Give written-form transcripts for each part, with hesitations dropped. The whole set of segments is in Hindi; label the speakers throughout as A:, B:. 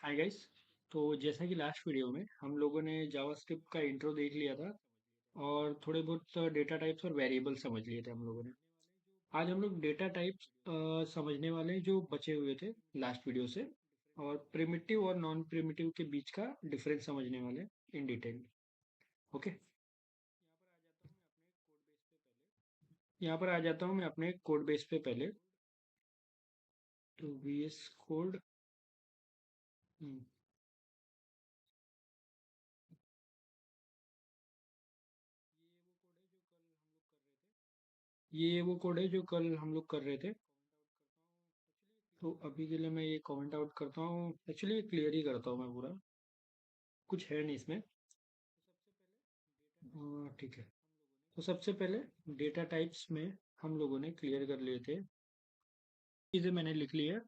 A: Hi guys. तो जैसा कि लास्ट वीडियो में हम लोगों ने जावास्क्रिप्ट का इंट्रो देख लिया था और थोड़े बहुत डेटा टाइप्स और वेरिएबल समझ लिए थे हम लोगों ने। आज हम लोग डेटा टाइप्स समझने वाले हैं जो बचे हुए थे लास्ट वीडियो से, और प्रिमिटिव और नॉन प्रिमिटिव के बीच का डिफरेंस समझने वाले हैं इन डिटेल। ओके, यहाँ पर आ जाता हूँ मैं अपने कोड बेस पे पहले। तो वी एस कोड। ये वो कोड है जो कल हम लोग कर रहे थे। तो अभी के लिए मैं ये कमेंट आउट करता हूँ, एक्चुअली क्लियर ही करता हूँ मैं पूरा, कुछ है नहीं इसमें। ठीक है। तो सबसे पहले डेटा टाइप्स में हम लोगों ने क्लियर कर लिए थे, चीज़ें मैंने लिख ली है।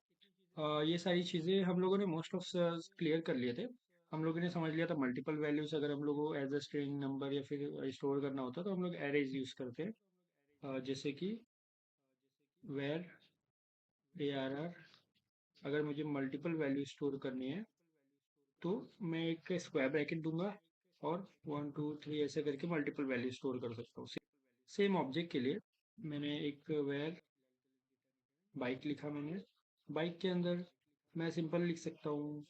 A: ये सारी चीज़ें हम लोगों ने मोस्ट ऑफ क्लियर कर लिए थे। हम लोगों ने समझ लिया था मल्टीपल वैल्यूज अगर हम लोग को एज अ स्ट्रिंग नंबर या फिर स्टोर करना होता तो हम लोग एरेज यूज़ करते हैं। जैसे कि वेर ए आर आर, अगर मुझे मल्टीपल वैल्यू स्टोर करनी है तो मैं एक स्क्वायर ब्रैकेट दूंगा और 1 2 3 ऐसे करके मल्टीपल वैल्यू स्टोर कर सकता हूँ। सेम ऑब्जेक्ट के लिए मैंने एक वेर बाइक लिखा मैंने। बाइक के अंदर मैं सिंपल लिख सकता हूँ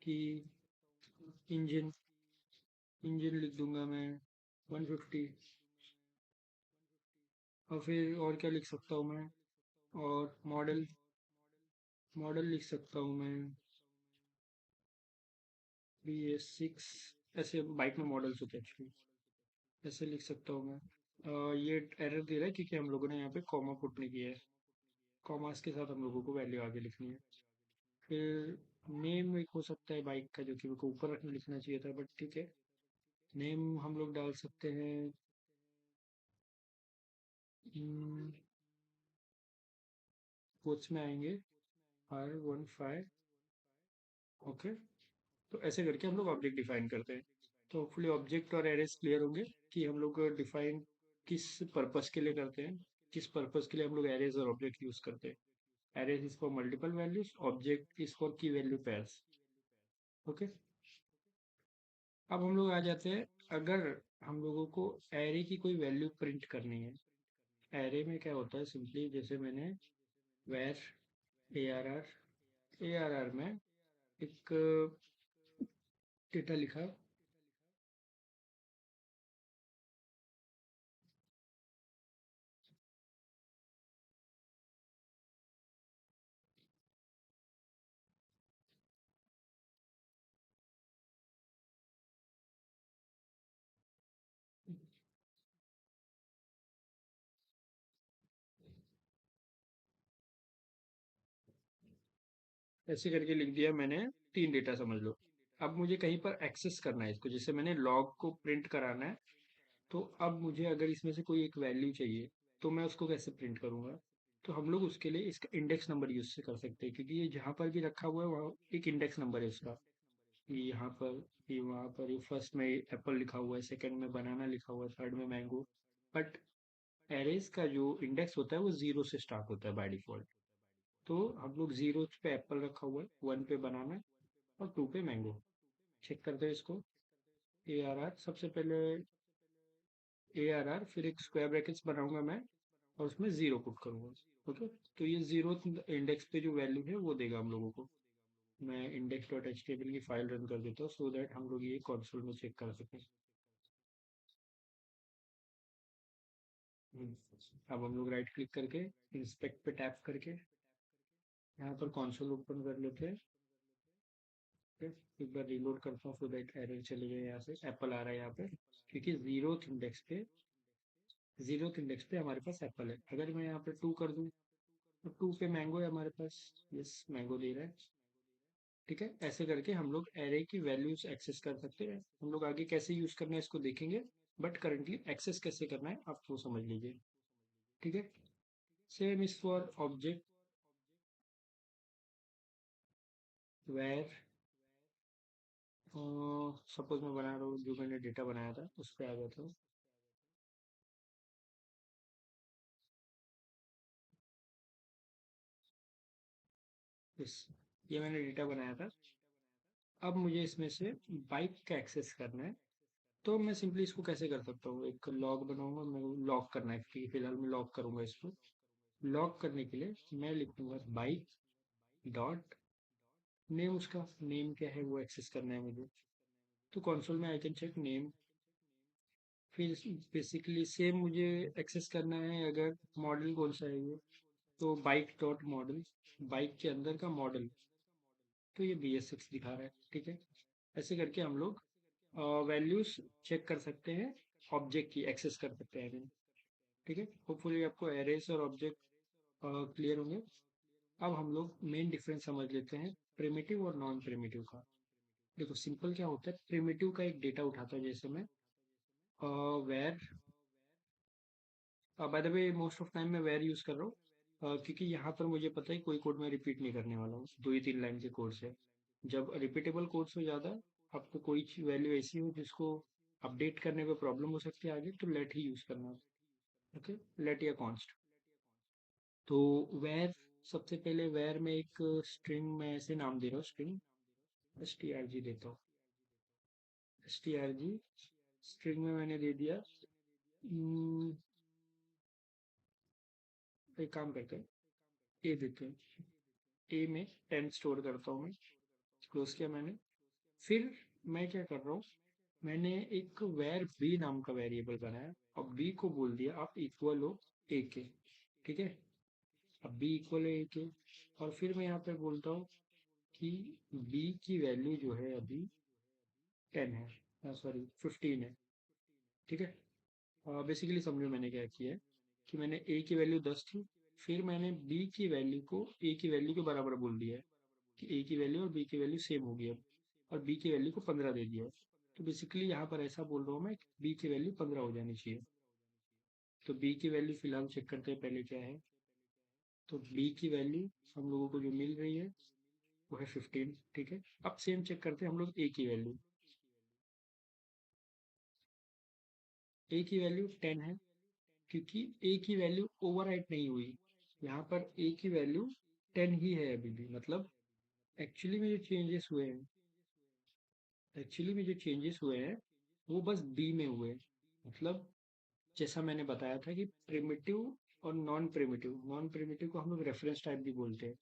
A: कि इंजन, इंजन लिख दूंगा मैं 150। और फिर और क्या लिख सकता हूँ मैं, और मॉडल, मॉडल लिख सकता हूँ मैं BS6। ऐसे बाइक में मॉडल्स होते हैं एक्चुअली, ऐसे लिख सकता हूँ मैं। ये एरर दे रहा है क्योंकि हम लोगों ने यहाँ पे कॉमा पुट नहीं किया है। कॉमास के साथ हम लोगों को वैल्यू आगे लिखनी है। फिर नेम एक हो सकता है बाइक का जो कि मेरे को ऊपर लिखना चाहिए था, बट ठीक है। नेम हम लोग डाल सकते हैं कोच में आएंगे R15। ओके, तो ऐसे करके हम लोग ऑब्जेक्ट डिफाइन करते हैं। तो होपफुली ऑब्जेक्ट और एरेस क्लियर होंगे कि हम लोग डिफाइन किस पर्पस के लिए करते हैं, किस पर्पस के लिए हम लोग एरेज और ऑब्जेक्ट यूज करते हैं। Arrays is for multiple values, object is for की वैल्यू पेयर्स। ओके, अब हम लोग आ जाते हैं, अगर हम लोगों को एरे की कोई वैल्यू प्रिंट करनी है। एरे में क्या होता है, सिंपली जैसे मैंने वेर ए आर आर में एक डेटा लिखा। ऐसे करके लिख दिया मैंने, 3 डेटा समझ लो। अब मुझे कहीं पर एक्सेस करना है इसको, जैसे मैंने लॉग को प्रिंट कराना है। तो अब मुझे अगर इसमें से कोई एक वैल्यू चाहिए तो मैं उसको कैसे प्रिंट करूंगा। तो हम लोग उसके लिए इसका इंडेक्स नंबर यूज से कर सकते हैं, क्योंकि ये जहाँ पर भी रखा हुआ है वहाँ एक इंडेक्स नंबर है उसका। ये यहाँ पर, ये वहाँ पर, ये फर्स्ट में एप्पल लिखा हुआ है, सेकंड में बनाना लिखा हुआ है, थर्ड में मैंगो। बट एरेज का जो इंडेक्स होता है वो जीरो से स्टार्ट होता है बाय डिफॉल्ट। तो हम लोग जीरो पे एप्पल रखा हुआ है, 1 पे बनाना और 2 पे मैंगो। चेक करते हैं इसको। ए आर आर, सबसे पहले ए आर आर, फिर एक स्क्वायर ब्रैकेट्स बनाऊंगा मैं और उसमें जीरो पुट करूंगा। ओके, तो ये जीरो इंडेक्स पे जो वैल्यू है वो देगा हम लोगों को। मैं index dot H T M L की फाइल रन कर देता हूँ सो दैट हम लोग ये कंसोल में चेक कर सकें। अब हम लोग राइट क्लिक करके इंस्पेक्ट पे टैप करके यहाँ पर कंसोल ओपन कर लेते हैं। फिर एक बार रीलोड करता हूँ सो दैट एरर चले गए, यहाँ से एप्पल आ रहा है यहाँ पे, क्योंकि जीरो इंडेक्स पे हमारे पास एप्पल है। अगर मैं यहाँ पे 2 कर दूँ तो 2 पे मैंगो है हमारे पास। यस, मैंगो दे रहा है। ठीक है, ऐसे करके हम लोग एरे की वैल्यूज एक्सेस कर सकते हैं। हम लोग आगे कैसे यूज करना है इसको देखेंगे, बट करंटली एक्सेस कैसे करना है आप वो समझ लीजिए। ठीक है, same is for object. Var, suppose मैं बना रहा हूँ, जो मैंने डेटा बनाया था उस पर आ जाता हूँ। यस, ये मैंने डेटा बनाया था। अब मुझे इसमें से बाइक का एक्सेस करना है, तो मैं सिंपली इसको कैसे कर सकता हूँ, एक लॉग बनाऊंगा, मैं लॉक करना है, फिलहाल मैं लॉक करूंगा इसको। लॉक करने के लिए मैं लिखूंगा बाइक डॉट नेम, उसका नेम क्या है वो एक्सेस करना है मुझे। तो कंसोल में आई कैन चेक नेम। फिर बेसिकली सेम मुझे एक्सेस करना है, अगर मॉडल कौन सा है ये, तो बाइक डॉट मॉडल, बाइक के अंदर का मॉडल, तो ये BS6 दिखा रहा है, ठीक है। ऐसे करके हम लोग वैल्यूज चेक कर सकते हैं, ऑब्जेक्ट की एक्सेस कर सकते हैं इन्हें, ठीक है। होपफुली आपको एरेस और ऑब्जेक्ट क्लियर होंगे। अब हम लोग मेन डिफरेंस समझ लेते हैं प्रिमिटिव और नॉन प्रिमिटिव का। देखो सिंपल क्या होता है, प्रिमिटिव का एक डेटा उठाता है, जैसे मैं var, by the way most of time मैं वेर यूज कर रहा हूँ, क्योंकि यहाँ पर मुझे पता है कोई कोड मैं रिपीट नहीं करने वाला हूँ, 2 ही 3 लाइन के कोड से। जब रिपीटेबल कोड्स हो ज़्यादा, आपको कोई वैल्यू ऐसी हो जिसको अपडेट करने में प्रॉब्लम हो सकती है आगे, तो लेट ही यूज करना। ओके, लेट या कॉन्स्ट। तो वेर, सबसे पहले वेर में एक स्ट्रिंग में ऐसे नाम दे रहा हूँ, स्ट्रिंग strg देता हूँ। strg स्ट्रिंग में मैंने दे दिया, एक काम करते हैं, ए देते हैं। ए में 10 स्टोर करता हूँ मैं, क्लोज किया मैंने। फिर मैं क्या कर रहा हूँ, मैंने एक वेर बी नाम का वेरिएबल बनाया, और बी को बोल दिया आप इक्वल हो ए के, ठीक है। अब बी इक्वल है ए के, और फिर मैं यहाँ पे बोलता हूँ कि बी की वैल्यू जो है अभी 10 है, सॉरी 15 है, ठीक है। बेसिकली समझो मैंने क्या किया है, कि मैंने ए की वैल्यू 10 थी, फिर मैंने बी की वैल्यू को ए की वैल्यू के बराबर बोल दिया है, कि ए की वैल्यू और बी की वैल्यू सेम होगी अब, और बी की वैल्यू को 15 दे दिया है। तो बेसिकली यहाँ पर ऐसा बोल रहा हूँ मैं कि बी की वैल्यू 15 हो जानी चाहिए। तो बी की वैल्यू फिलहाल चेक करते हैं पहले क्या है। तो बी की वैल्यू हम लोगों को जो मिल रही है वो है 15, ठीक है। अब सेम चेक करते हैं हम लोग ए की वैल्यू। ए की वैल्यू 10 है, क्योंकि ए की वैल्यू ओवरराइट नहीं हुई, यहाँ पर ए की वैल्यू 10 ही है अभी भी, मतलब एक्चुअली में जो चेंजेस हुए हैं, एक्चुअली में जो चेंजेस हुए हैं वो बस बी में हुए हैं। मतलब जैसा मैंने बताया था कि प्रिमिटिव और नॉन प्रिमिटिव को हम लोग रेफरेंस टाइप भी बोलते हैं।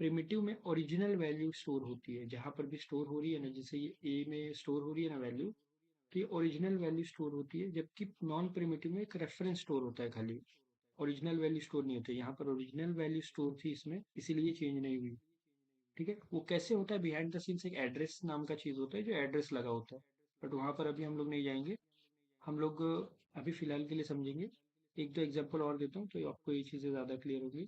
A: प्रिमिटिव में ओरिजिनल वैल्यू स्टोर होती है, जहाँ पर भी स्टोर हो रही है ना, जैसे ये ए में स्टोर हो रही है ना वैल्यू, तो ये ओरिजिनल वैल्यू स्टोर होती है, जबकि नॉन प्रिमिटिव में एक रेफरेंस स्टोर होता है खाली, ओरिजिनल वैल्यू स्टोर नहीं होती। यहाँ पर ओरिजिनल वैल्यू स्टोर थी इसमें, इसीलिए चेंज नहीं हुई, ठीक है। वो कैसे होता है, बिहाइंड द सीन्स एक एड्रेस नाम का चीज़ होता है जो एड्रेस लगा होता है, बट वहाँ पर अभी हम लोग नहीं जाएंगे। हम लोग अभी फिलहाल के लिए समझेंगे। एक दो एग्जांपल और देता हूँ तो आपको ये चीज़ें ज़्यादा क्लियर होगी।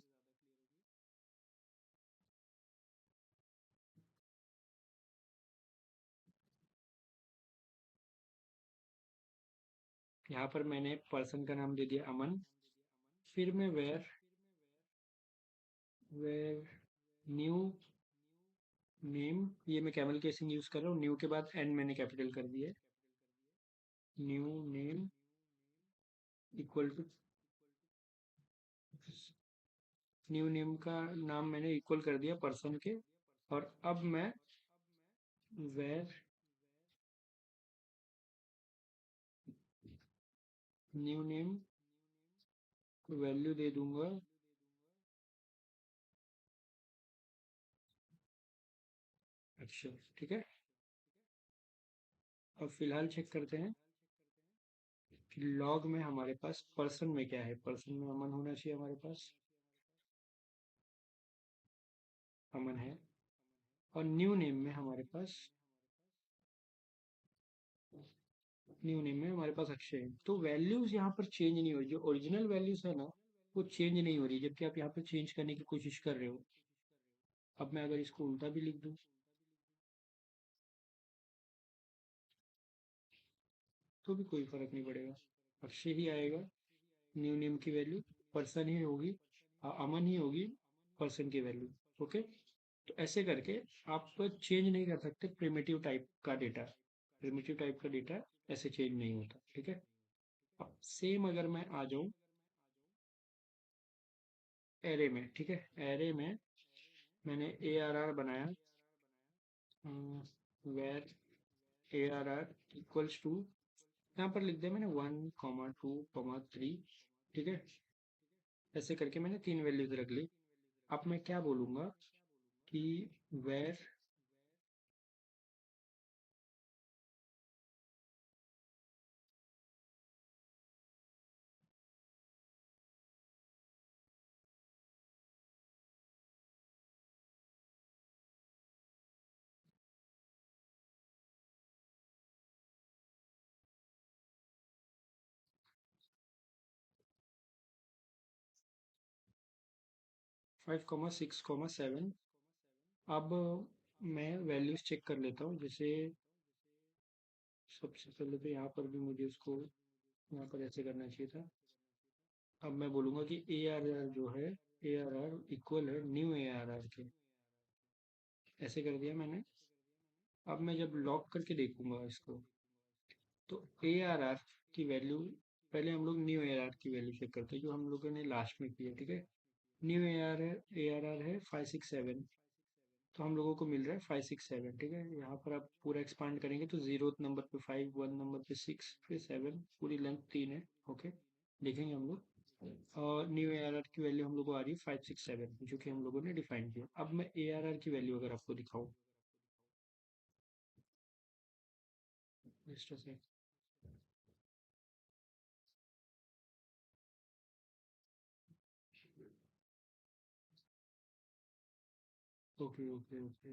A: यहाँ पर मैंने पर्सन का नाम दे दिया अमन, फिर मैं वेर वेर न्यू नेम, ये मैं कैमल केसिंग यूज़ कर रहा हूँ, न्यू के बाद एन मैंने कैपिटल कर दिया है, new name equal to, new name का नाम मैंने इक्वल कर दिया पर्सन के। और अब मैं वेर न्यू नेम को वैल्यू दे दूंगा, अच्छा ठीक है। अब फिलहाल चेक करते हैं कि लॉग में हमारे पास पर्सन में क्या है, पर्सन में अमन होना चाहिए हमारे पास, अमन है। और न्यू नेम में हमारे पास, न्यू नेम में हमारे पास अक्षय है। तो वैल्यूज यहाँ पर चेंज नहीं हो रही, जो ओरिजिनल वैल्यूज है ना वो चेंज नहीं हो रही, जबकि आप यहाँ पर चेंज करने की कोशिश कर रहे हो। अब मैं अगर इसको उल्टा भी लिख दूँ तो भी कोई फर्क नहीं पड़ेगा, अक्षय ही आएगा, न्यू नेम की वैल्यू पर्सन ही होगी, अमन ही होगी पर्सन की वैल्यू। ओके, तो ऐसे करके आप चेंज नहीं कर सकते प्रिमिटिव टाइप का डेटा, प्रिमिटिव टाइप का डेटा ऐसे चेंज नहीं होता, ठीक है। अब सेम अगर मैं आ जाऊं एरे में, ठीक है, एरे में मैंने ARR बनाया, वेर ARR इक्वल्स टू, यहाँ पर लिख दिया मैंने 1, 2, 3, ठीक है। ऐसे करके मैंने 3 वैल्यूज रख ली। अब मैं क्या बोलूँगा कि वेर 5, 6, 7। अब मैं वैल्यूज चेक कर लेता हूँ। जैसे सबसे पहले तो यहाँ पर भी मुझे उसको यहाँ पर ऐसे करना चाहिए था। अब मैं बोलूँगा कि ARR जो है, ARR इक्वल है न्यू ARR के। ऐसे कर दिया मैंने। अब मैं जब लॉक करके देखूंगा इसको, तो ARR की वैल्यू, पहले हम लोग न्यू ARR की वैल्यू चेक करते हैं जो हम लोगों ने लास्ट में की है, ठीक है। न्यू ARR है 5, 6, 7। तो हम लोगों को मिल रहा है 5, 6, 7, ठीक है। यहाँ पर आप पूरा एक्सपांड करेंगे तो 0th नंबर पे 5, 1 नंबर पे 6, फिर 7, पूरी लेंथ 3 है। ओके, देखेंगे हम लोग। और न्यू ARR की वैल्यू हम लोग को आ रही है 5, 6, 7, जो कि हम लोगों ने डिफाइन किया। अब मैं ARR की वैल्यू अगर आपको दिखाऊं, just say, okay okay okay.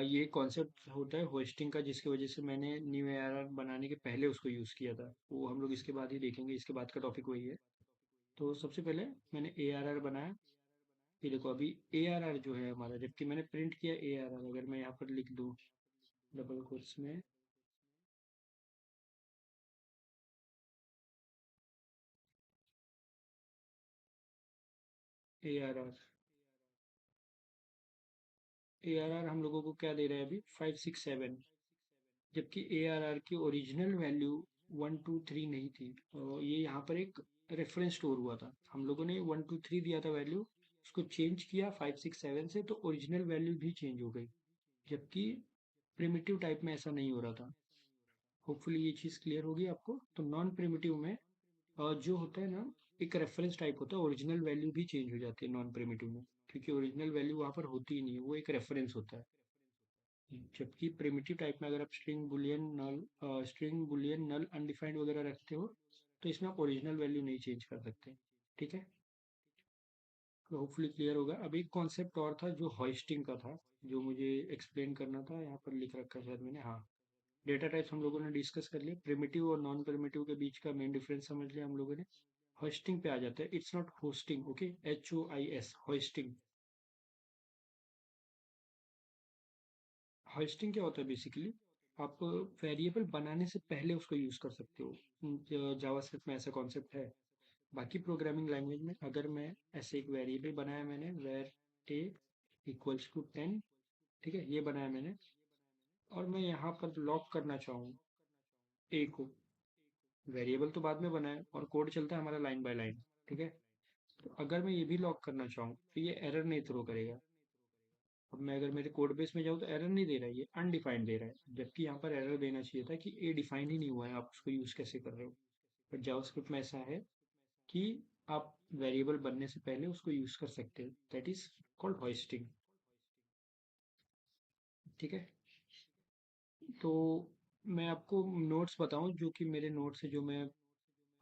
A: ये कॉन्सेप्ट होता है होस्टिंग का, जिसकी वजह से मैंने न्यू ARR बनाने के पहले उसको यूज़ किया था। वो हम लोग इसके बाद ही देखेंगे, इसके बाद का टॉपिक वही है। तो सबसे पहले मैंने ARR बनाया। ये देखो, अभी ARR जो है हमारा, जबकि मैंने प्रिंट किया ARR, अगर मैं यहाँ पर लिख दूँ डबल कोट्स में ARR, ARR हम लोगों को क्या दे रहा है अभी, 5, 6, 7। जबकि ARR की ओरिजिनल वैल्यू 1, 2, 3 नहीं थी। और ये यहाँ पर एक रेफरेंस स्टोर हुआ था। हम लोगों ने 1, 2, 3 दिया था वैल्यू, उसको चेंज किया 5, 6, 7 से, तो ओरिजिनल वैल्यू भी चेंज हो गई। जबकि प्रिमिटिव टाइप में ऐसा नहीं हो रहा था। होपफुली ये चीज़ क्लियर होगी आपको। तो नॉन प्रिमिटिव में जो होता है ना, एक रेफरेंस टाइप होता है, ओरिजिनल वैल्यू भी चेंज हो जाती है नॉन प्रिमिटिव में, क्योंकि ओरिजिनल वैल्यू वहाँ पर होती ही नहीं है, वो एक रेफरेंस होता है। जबकि प्रिमिटिव टाइप में अगर आप स्ट्रिंग बुलियन नल अनडिफाइंड वगैरह रखते हो, तो इसमें आप ओरिजिनल वैल्यू नहीं चेंज कर सकते, ठीक है। तो होपफुली क्लियर होगा। अब एक कॉन्सेप्ट और था जो हॉइस्टिंग का था, जो मुझे एक्सप्लेन करना था। यहाँ पर लिख रखा है शायद मैंने, हाँ। डेटा टाइप्स हम लोगों ने डिस्कस कर लिया, प्रिमिटिव और नॉन प्रिमिटिव के बीच का मेन डिफरेंस समझ लिया हम लोगों ने। होस्टिंग पे आ जाता है। It's not hosting, okay, HOIS, hosting. Hosting क्या होता है बेसिकली, आप वेरिएबल बनाने से पहले उसको यूज कर सकते हो। जावास्क्रिप्ट में ऐसा कॉन्सेप्ट है। बाकी प्रोग्रामिंग लैंग्वेज में अगर मैं ऐसे एक वेरिएबल बनाया मैंने, वेर ए इक्वल्स टू 10, ठीक है, ये बनाया मैंने। और मैं यहाँ पर लॉक करना चाहूँ ए को, वेरिएबल तो बाद में बनाया और कोड चलता है हमारा लाइन बाय लाइन, ठीक है। तो अगर मैं ये भी लॉक करना चाहूँ तो ये एरर नहीं थ्रो करेगा। अब मैं अगर मेरे कोड बेस में जाऊँ तो एरर नहीं दे रहा है, ये अनडिफाइंड दे रहा है। जबकि यहाँ पर एरर देना चाहिए था कि ए डिफाइन ही नहीं हुआ है, आप उसको यूज़ कैसे कर रहे हो। बट जावास्क्रिप्ट में ऐसा है कि आप वेरिएबल बनने से पहले उसको यूज़ कर सकते हो। दैट इज कॉल्ड होस्टिंग, ठीक है। तो मैं आपको नोट्स बताऊं, जो कि मेरे नोट्स है, जो मैं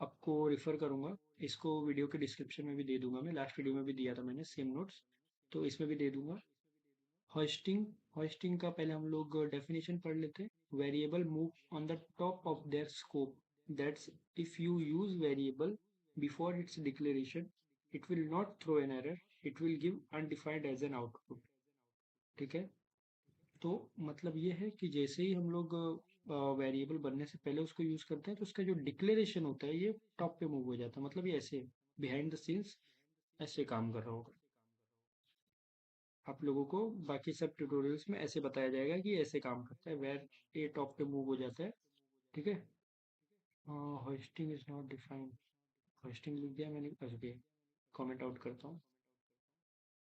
A: आपको रिफ़र करूंगा। इसको वीडियो के डिस्क्रिप्शन में भी दे दूंगा, मैं लास्ट वीडियो में भी दिया था मैंने सेम नोट्स, तो इसमें भी दे दूंगा। होस्टिंग, होस्टिंग का पहले हम लोग डेफिनेशन पढ़ लेते हैं। Variable move on the top of their scope, that's if you use variable before its declaration, it will not throw an error, it will give undefined as an output, ठीक है। तो मतलब ये है कि जैसे ही हम लोग वेरिएबल बनने से पहले उसको यूज करते हैं, तो उसका जो डिक्लेरेशन होता है ये टॉप पे मूव हो जाता है। मतलब ये ऐसे बिहाइंड द सीन्स ऐसे काम कर रहा होगा। आप लोगों को बाकी सब ट्यूटोरियल्स में ऐसे बताया जाएगा कि ऐसे काम करता है, वेर ए टॉप पे मूव हो जाता है, ठीक है। Hosting is not defined, hosting लिख दिया मैंने, ओके, कमेंट आउट करता हूँ।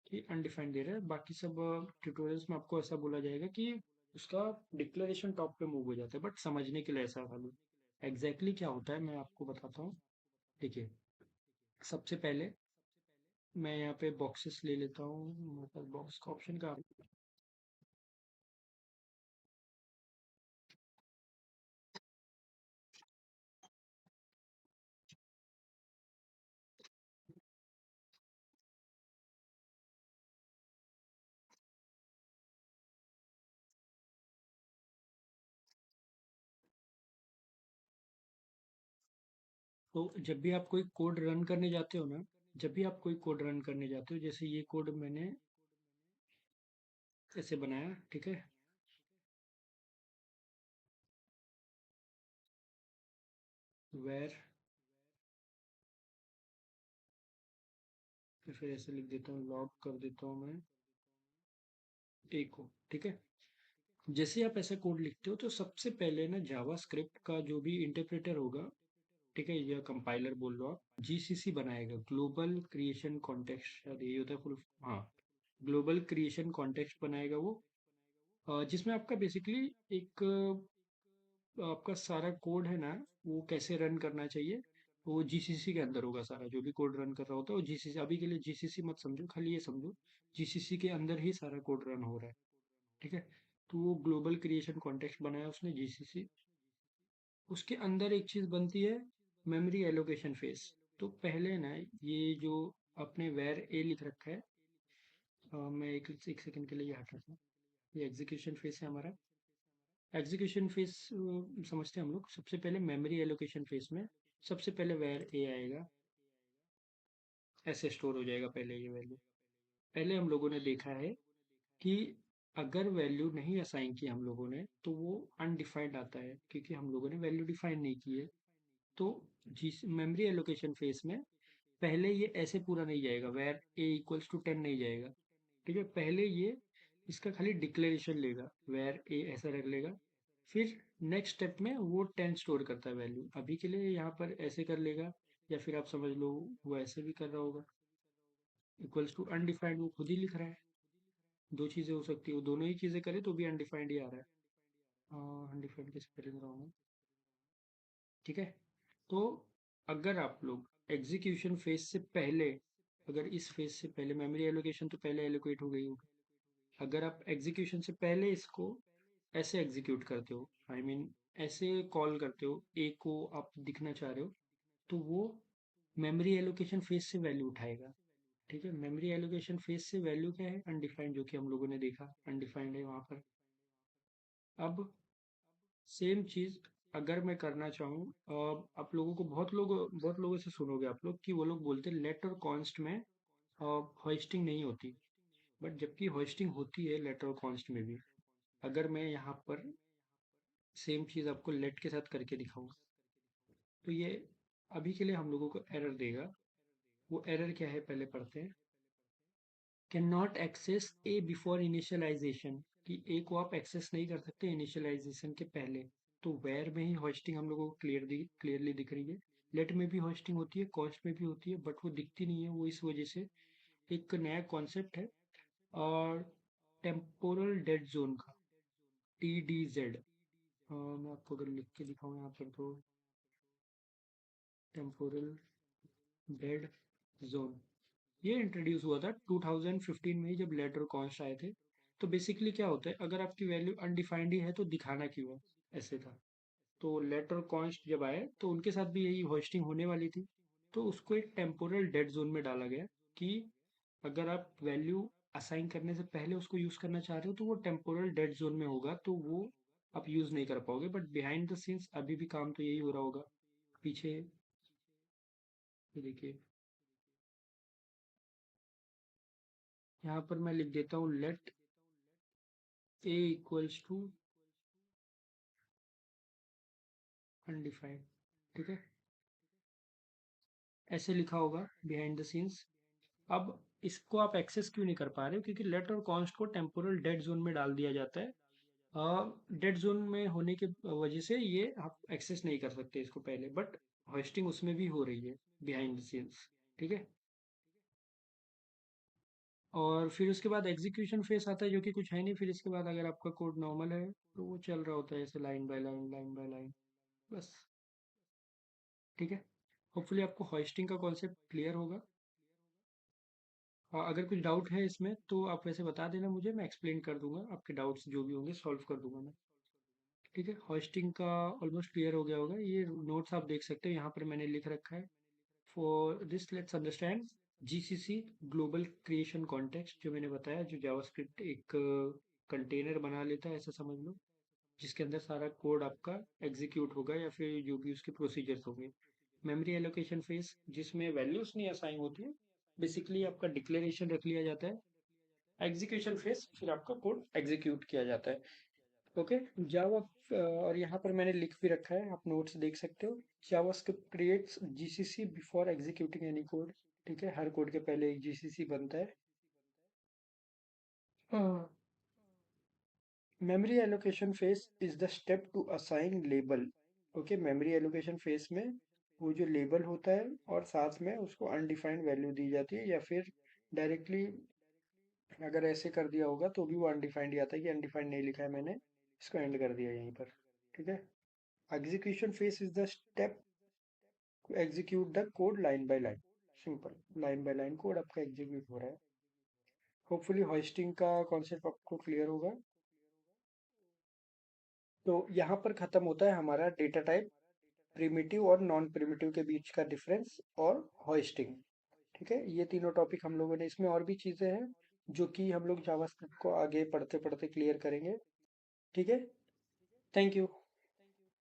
A: कि अनडिफाइंड दे रहा है। बाकी सब ट्यूटोरियल्स में आपको ऐसा बोला जाएगा कि उसका डिक्लेरेशन टॉप पे मूव हो जाता है, बट समझने के लिए ऐसा खाली एग्जैक्टली क्या होता है मैं आपको बताता हूँ। देखिए, सबसे पहले मैं यहाँ पे बॉक्सेस ले लेता हूँ, मेरे पास बॉक्स का ऑप्शन का। तो जब भी आप कोई कोड रन करने जाते हो ना, जब भी आप कोई कोड रन करने जाते हो, जैसे ये कोड मैंने ऐसे बनाया, ठीक है, वेर, फिर ऐसे लिख देता हूँ, लॉग कर देता हूँ मैं ए को, ठीक है। जैसे आप ऐसा कोड लिखते हो तो सबसे पहले ना जावा स्क्रिप्ट का जो भी इंटरप्रेटर होगा, ठीक है, या कंपाइलर बोल लो आप, जीसीसी बनाएगा, ग्लोबल क्रिएशन कॉन्टेक्स्ट, शायद यही होता है फुल। हाँ, ग्लोबल क्रिएशन कॉन्टेक्स्ट बनाएगा वो, जिसमें आपका बेसिकली एक आपका सारा कोड है ना, वो कैसे रन करना चाहिए, वो जीसीसी के अंदर होगा। सारा जो भी कोड रन कर रहा होता है वो जीसीसी, अभी के लिए जीसीसी मत समझो, खाली ये समझो जीसीसी के अंदर ही सारा कोड रन हो रहा है, ठीक है। तो वो ग्लोबल क्रिएशन कॉन्टेक्स्ट बनाया उसने जीसीसी। उसके अंदर एक चीज़ बनती है, मेमोरी एलोकेशन फेस। तो पहले ना, ये जो आपने वेर ए लिख रखा है, मैं एक सेकंड के लिए ये हटा दूँ। ये एग्जीक्यूशन फेस है हमारा। एग्जीक्यूशन फेस समझते हैं हम लोग। सबसे पहले मेमोरी एलोकेशन फेस में सबसे पहले वेर ए आएगा, ऐसे स्टोर हो जाएगा पहले ये वैल्यू। पहले हम लोगों ने देखा है कि अगर वैल्यू नहीं असाइन की हम लोगों ने तो वो अनडिफाइंड आता है, क्योंकि हम लोगों ने वैल्यू डिफाइन नहीं की है। तो जिस मेमोरी एलोकेशन फेस में पहले ये ऐसे पूरा नहीं जाएगा, वेर ए इक्वल्स टू 10 नहीं जाएगा, ठीक है। पहले ये इसका खाली डिक्लेरेशन लेगा, वेर ए ऐसा रख लेगा। फिर नेक्स्ट स्टेप में वो 10 स्टोर करता है वैल्यू, अभी के लिए यहाँ पर ऐसे कर लेगा, या फिर आप समझ लो वो ऐसे भी कर रहा होगा, इक्वल्स टू अनडिफाइंड वो खुद ही लिख रहा है। दो चीज़ें हो सकती है, वो दोनों ही चीज़ें करे तो भी अनडिफाइंड ही आ रहा है। अनडिफाइंड की स्पेलिंग रॉन्ग है, ठीक है। तो अगर आप लोग एग्जीक्यूशन फेज से पहले, अगर इस फेज से पहले मेमोरी एलोकेशन तो पहले एलोकेट हो गई होगी, अगर आप एग्जीक्यूशन से पहले इसको ऐसे एग्जीक्यूट करते हो, आई I मीन ऐसे कॉल करते हो, ए को आप दिखना चाह रहे हो, तो वो मेमोरी एलोकेशन फेज से वैल्यू उठाएगा, ठीक है। मेमोरी एलोकेशन फेज से वैल्यू क्या है, अनडिफाइंड, जो कि हम लोगों ने देखा अनडिफाइंड है वहाँ पर। अब सेम चीज़ अगर मैं करना चाहूँ, आप लोगों को बहुत लोगों से सुनोगे आप लोग कि वो लोग बोलते हैं लेट और कॉन्स्ट में होस्टिंग नहीं होती, बट जबकि होस्टिंग होती है लेट और कॉन्स्ट में भी। अगर मैं यहाँ पर सेम चीज़ आपको लेट के साथ करके दिखाऊँ, तो ये अभी के लिए हम लोगों को एरर देगा। वो एरर क्या है पहले पढ़ते हैं। Can not access a before initialization, कि ए को आप एक्सेस नहीं कर सकते इनिशियलाइजेशन के पहले। तो वेयर में ही होस्टिंग हम लोगों को क्लियरली दिख रही है। लेट में भी होस्टिंग होती है, कॉस्ट में भी होती है, बट वो दिखती नहीं है, वो इस वजह से एक नया कॉन्सेप्ट है। और टेम्पोरल डेड जोन का, TDZ, मैं आपको अगर लिख के दिखाऊँ यहाँ पर, तो टेम्पोरल डेड जोन ये इंट्रोड्यूस हुआ था 2015 में ही, जब लेटर कॉन्स्ट आए थे। तो बेसिकली क्या होता है, अगर आपकी वैल्यू अनडिफाइंड ही है तो दिखाना क्यों है, ऐसे था। तो लेटर कॉन्स्ट जब आए तो उनके साथ भी यही होस्टिंग होने वाली थी। तो उसको एक टेम्पोरल डेड जोन में डाला गया कि अगर आप वैल्यू असाइन करने से पहले उसको यूज़ करना चाह रहे हो तो वो टेम्पोरल डेड जोन में होगा, तो वो आप यूज़ नहीं कर पाओगे। बट बिहाइंड द सीन्स अभी भी काम तो यही हो रहा होगा पीछे। ये देखिए, यहाँ पर मैं लिख देता हूँ let a equals to undefined, ठीक है, ऐसे लिखा होगा बिहाइंड द सीन्स। अब इसको आप एक्सेस क्यों नहीं कर पा रहे हो, क्योंकि लेट और कॉन्स्ट को टेम्पोरल डेड जोन में डाल दिया जाता है। डेड जोन में होने के वजह से ये आप एक्सेस नहीं कर सकते इसको पहले, बट होस्टिंग उसमें भी हो रही है बिहाइंड द सीन्स, ठीक है। और फिर उसके बाद एग्जीक्यूशन फेस आता है जो कि कुछ है नहीं। फिर इसके बाद अगर आपका कोड नॉर्मल है तो वो चल रहा होता है ऐसे line by line, line by line, बस। ठीक है। होपफुली आपको होस्टिंग का कॉन्सेप्ट क्लियर होगा। अगर कुछ डाउट है इसमें तो आप वैसे बता देना मुझे, मैं एक्सप्लेन कर दूंगा, आपके डाउट्स जो भी होंगे सॉल्व कर दूंगा मैं। ठीक है। होस्टिंग का ऑलमोस्ट क्लियर हो गया होगा। ये नोट्स आप देख सकते हो, यहाँ पर मैंने लिख रखा है। For this let's understand GCC global creation context, जो मैंने बताया, जो जावास्क्रिप्ट एक कंटेनर बना लेता है ऐसा समझ लो, जिसके अंदर सारा कोड आपका एग्जीक्यूट होगा या फिर जो भी उसके प्रोसीजर्स होंगे। मेमोरी एलोकेशन फेज, जिसमें वैल्यूज नहीं असाइन होती है, बेसिकली आपका डिक्लेरेशन रख लिया जाता है। एग्जीक्यूशन फेज, फिर आपका कोड एग्जीक्यूट किया जाता है। ओके। जावा, और यहाँ पर मैंने लिख भी रखा है, आप नोट्स देख सकते हो। JavaScript creates GCC before executing any code. ठीक है, हर कोड के पहले एक जीसीसी बनता है। Memory allocation phase is the step to assign label. Okay, memory allocation phase में वो जो लेबल होता है और साथ में उसको अनडिफाइंड वैल्यू दी जाती है, या फिर डायरेक्टली अगर ऐसे कर दिया होगा तो भी वो अनडिफाइंड ही आता है कि अनडिफाइंड नहीं लिखा है मैंने, इसको एंड कर दिया यहीं पर। ठीक है। Execution phase is the step to execute the code line by line. Simple, line by line code आपका एग्जीक्यूट हो रहा है। होपफुली होस्टिंग का कॉन्सेप्ट आपको क्लियर होगा। तो यहाँ पर खत्म होता है हमारा डेटा टाइप, प्रिमिटिव और नॉन प्रिमिटिव के बीच का डिफरेंस, और होस्टिंग। ठीक है, ये तीनों टॉपिक हम लोगों ने, इसमें और भी चीज़ें हैं जो कि हम लोग जावास्क्रिप्ट को आगे पढ़ते पढ़ते क्लियर करेंगे। ठीक है। Thank you.